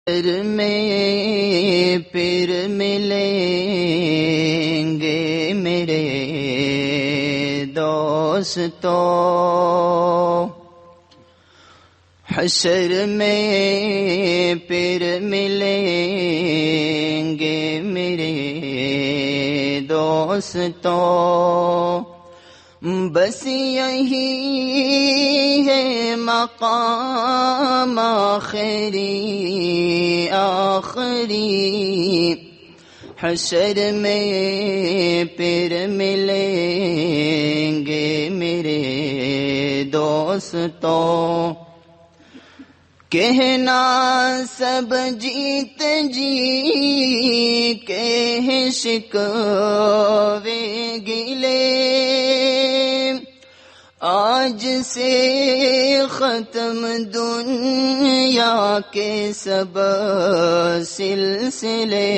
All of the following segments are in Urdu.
میں پھر ملیں گے میرے دوستو، حشر میں پھر ملیں گے میرے دوستو، بس یہی ہے مقام آخری، حشر میں پھر ملیں گے میرے دوستو، کہنا سب جیت جی کے شکوے گلے، آج سے ختم دنیا کے سب سلسلے،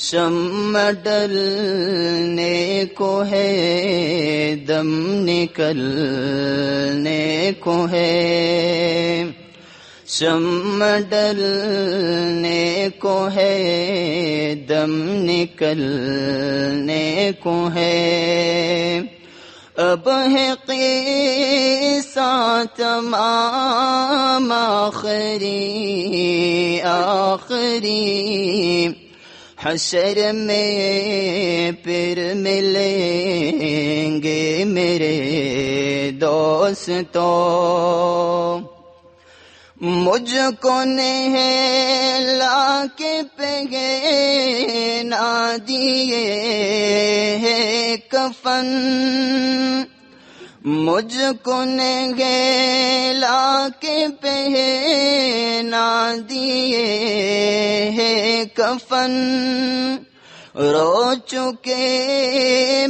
شمع ڈلنے کو ہے دم نکلنے کو ہے، شمع ڈلنے کو ہے دم نکلنے کو ہے، اب ہے قصہ تمام آخری، حشر میں پھر ملیں گے میرے دوستو، مجھ کو نہلا کے پہنا دیے ہے کفن، مجھ کو نہلا کے پہنا دیے ہے کفن، رو چکے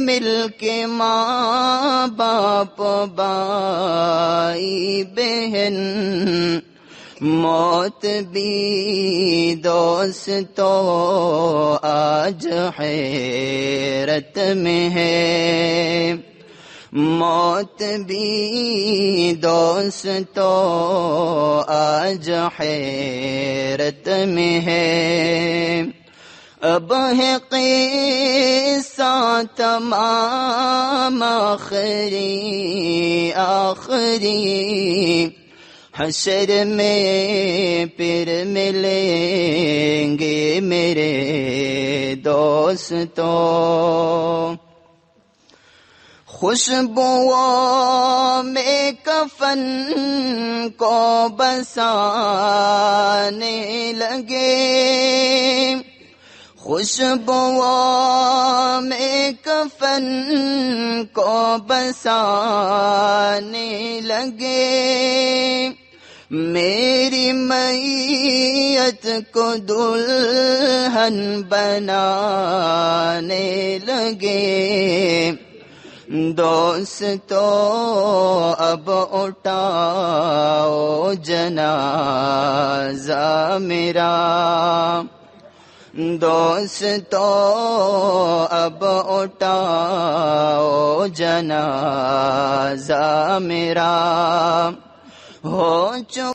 مل کے ماں باپ بھائی بہن، موت بھی دوستو آج حیرت میں ہے، موت بھی دوستو آج حیرت میں ہے، اب ہے قصہ تمام آخری، حشر میں پھر ملیں گے میرے دوستو، خوشبوؤں میں کفن کو بسانے لگے، خوشبوؤں میں کفن کو بسانے لگے، میری میت کو دلہن بنانے لگے، دوستو اب اٹھاؤ جنازہ میرا، دوستو اب اٹھاؤ جنازہ میرا، ہو چکا